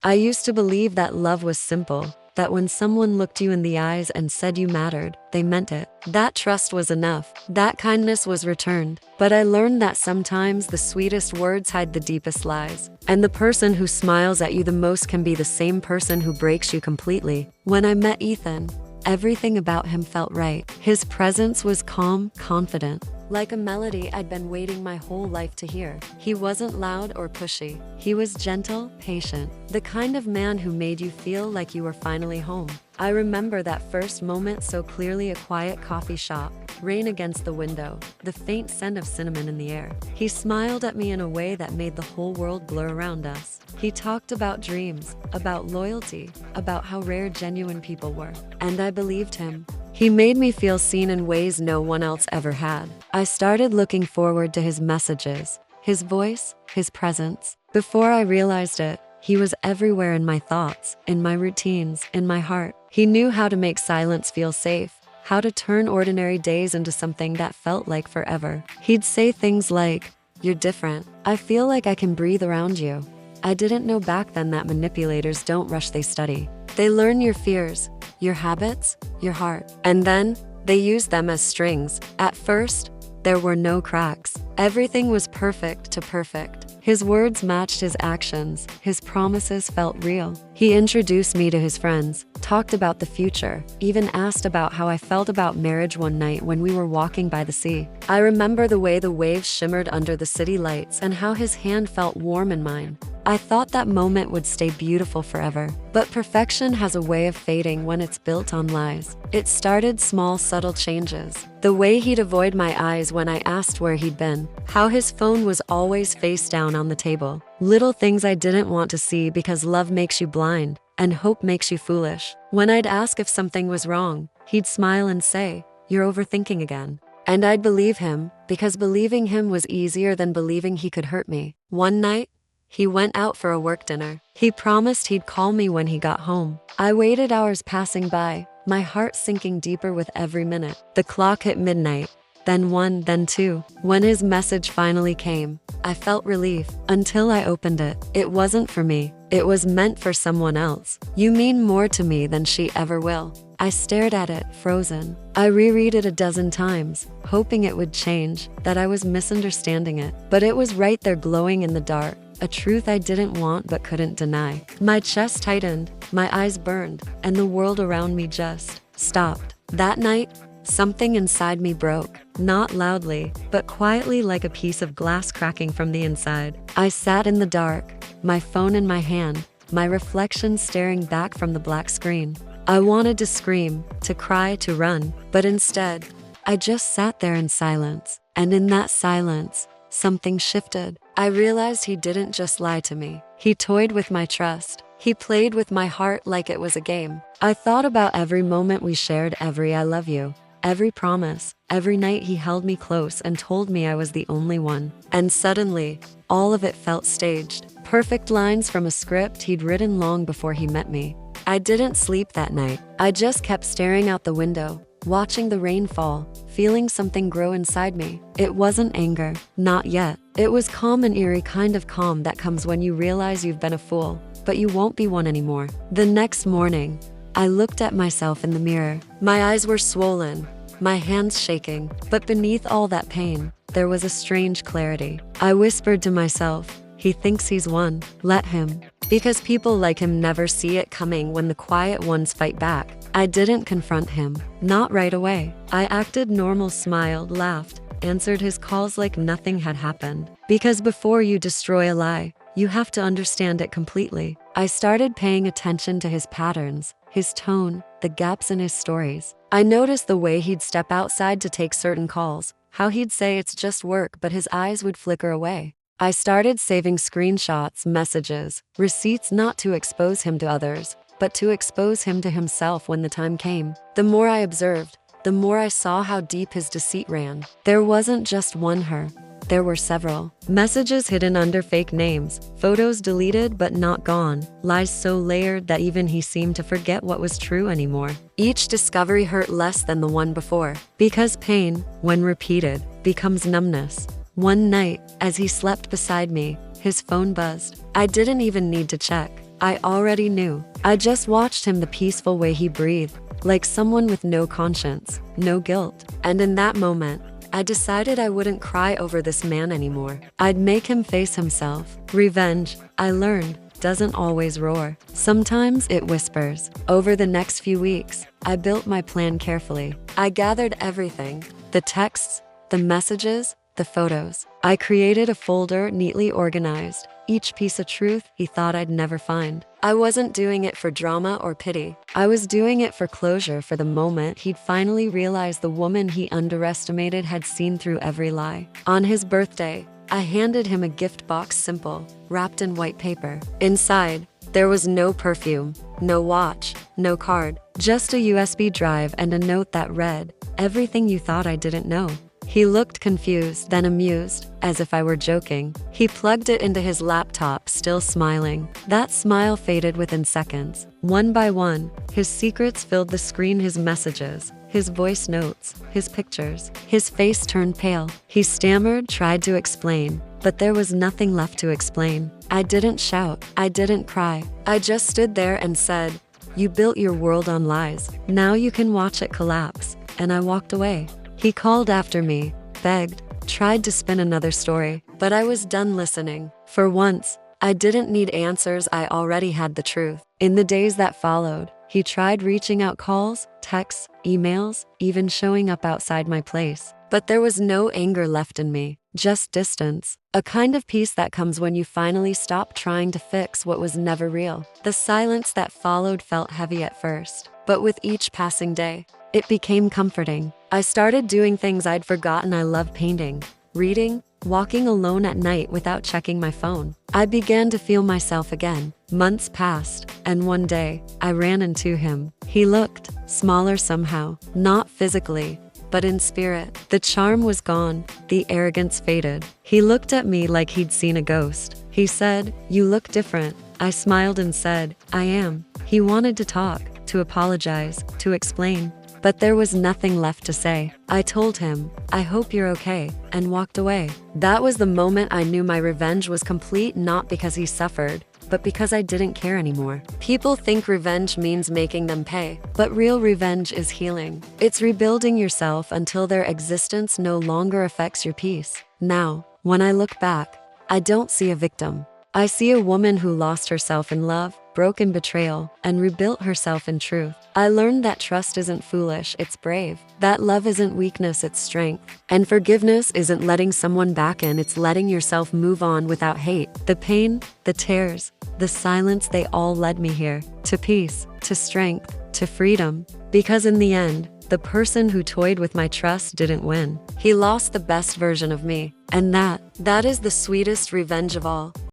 I used to believe that love was simple, that when someone looked you in the eyes and said you mattered, they meant it. That trust was enough. That kindness was returned. But I learned that sometimes the sweetest words hide the deepest lies. And the person who smiles at you the most can be the same person who breaks you completely. When I met Ethan, everything about him felt right. His presence was calm, confident, like a melody I'd been waiting my whole life to hear. He wasn't loud or pushy. He was gentle, patient, the kind of man who made you feel like you were finally home. I remember that first moment so clearly, a quiet coffee shop, rain against the window, the faint scent of cinnamon in the air. He smiled at me in a way that made the whole world blur around us. He talked about dreams, about loyalty, about how rare genuine people were. And I believed him. He made me feel seen in ways no one else ever had. I started looking forward to his messages, his voice, his presence. Before I realized it, he was everywhere, in my thoughts, in my routines, in my heart. He knew how to make silence feel safe, how to turn ordinary days into something that felt like forever. He'd say things like, "You're different. I feel like I can breathe around you." I didn't know back then that manipulators don't rush, they study. They learn your fears, your habits, your heart, and then they use them as strings. At first, there were no cracks. Everything was perfect to perfect. His words matched his actions. His promises felt real. He introduced me to his friends, talked about the future, even asked about how I felt about marriage one night when we were walking by the sea. I remember the way the waves shimmered under the city lights and how his hand felt warm in mine. I thought that moment would stay beautiful forever. But perfection has a way of fading when it's built on lies. It started small, subtle changes. The way he'd avoid my eyes when I asked where he'd been. How his phone was always face down on the table. Little things I didn't want to see because love makes you blind and hope makes you foolish. When I'd ask if something was wrong, he'd smile and say, "You're overthinking again." And I'd believe him because believing him was easier than believing he could hurt me. One night, he went out for a work dinner. He promised he'd call me when he got home. I waited, hours passing by, my heart sinking deeper with every minute. The clock hit midnight, then 1, then 2. When his message finally came, I felt relief until I opened it. It wasn't for me. It was meant for someone else. "You mean more to me than she ever will." I stared at it, frozen. I reread it a dozen times, hoping it would change, that I was misunderstanding it. But it was right there, glowing in the dark. A truth I didn't want but couldn't deny. My chest tightened, my eyes burned, and the world around me just stopped. That night, something inside me broke. Not loudly, but quietly, like a piece of glass cracking from the inside. I sat in the dark, my phone in my hand, my reflection staring back from the black screen. I wanted to scream, to cry, to run, but instead, I just sat there in silence. And in that silence, something shifted. I realized he didn't just lie to me. He toyed with my trust. He played with my heart like it was a game. I thought about every moment we shared, every "I love you," every promise, every night he held me close and told me I was the only one. And suddenly, all of it felt staged. Perfect lines from a script he'd written long before he met me. I didn't sleep that night. I just kept staring out the window, watching the rain fall, feeling something grow inside me. It wasn't anger, not yet. It was calm, an eerie kind of calm that comes when you realize you've been a fool, but you won't be one anymore. The next morning, I looked at myself in the mirror. My eyes were swollen, my hands shaking, but beneath all that pain, there was a strange clarity. I whispered to myself, "He thinks he's won. Let him." Because people like him never see it coming when the quiet ones fight back. I didn't confront him, not right away. I acted normal, smiled, laughed, answered his calls like nothing had happened. Because before you destroy a lie, you have to understand it completely. I started paying attention to his patterns, his tone, the gaps in his stories. I noticed the way he'd step outside to take certain calls, how he'd say it's just work but his eyes would flicker away. I started saving screenshots, messages, receipts, not to expose him to others, but to expose him to himself when the time came. The more I observed, the more I saw how deep his deceit ran. There wasn't just one her. There were several. Messages hidden under fake names, photos deleted but not gone, lies so layered that even he seemed to forget what was true anymore. Each discovery hurt less than the one before, because pain, when repeated, becomes numbness. One night, as he slept beside me, his phone buzzed. I didn't even need to check. I already knew. I just watched him the peaceful way he breathed, like someone with no conscience, no guilt. And in that moment, I decided I wouldn't cry over this man anymore. I'd make him face himself. Revenge, I learned, doesn't always roar. Sometimes it whispers. Over the next few weeks, I built my plan carefully. I gathered everything, the texts, the messages, the photos. I created a folder neatly organized, each piece of truth he thought I'd never find. I wasn't doing it for drama or pity. I was doing it for closure, for the moment he'd finally realized the woman he underestimated had seen through every lie. On his birthday, I handed him a gift box, simple, wrapped in white paper. Inside, there was no perfume, no watch, no card, just a USB drive and a note that read, "Everything you thought I didn't know." He looked confused, then amused, as if I were joking. He plugged it into his laptop, still smiling. That smile faded within seconds. One by one, his secrets filled the screen, his messages, his voice notes, his pictures. His face turned pale. He stammered, tried to explain, but there was nothing left to explain. I didn't shout. I didn't cry. I just stood there and said, "You built your world on lies. Now you can watch it collapse." And I walked away. He called after me, begged, tried to spin another story, but I was done listening. For once, I didn't need answers, I already had the truth. In the days that followed, he tried reaching out, calls, texts, emails, even showing up outside my place. But there was no anger left in me, just distance. A kind of peace that comes when you finally stop trying to fix what was never real. The silence that followed felt heavy at first, but with each passing day, it became comforting. I started doing things I'd forgotten. I loved painting, reading, walking alone at night without checking my phone. I began to feel myself again. Months passed, and one day, I ran into him. He looked smaller somehow, not physically, but in spirit. The charm was gone, the arrogance faded. He looked at me like he'd seen a ghost. He said, "You look different." I smiled and said, "I am." He wanted to talk, to apologize, to explain. But there was nothing left to say. I told him, "I hope you're okay," and walked away. That was the moment I knew my revenge was complete, not because he suffered, but because I didn't care anymore. People think revenge means making them pay, but real revenge is healing. It's rebuilding yourself until their existence no longer affects your peace. Now, when I look back, I don't see a victim. I see a woman who lost herself in love, broke in betrayal, and rebuilt herself in truth. I learned that trust isn't foolish, it's brave. That love isn't weakness, it's strength. And forgiveness isn't letting someone back in, it's letting yourself move on without hate. The pain, the tears, the silence, they all led me here. To peace, to strength, to freedom. Because in the end, the person who toyed with my trust didn't win. He lost the best version of me. And that is the sweetest revenge of all.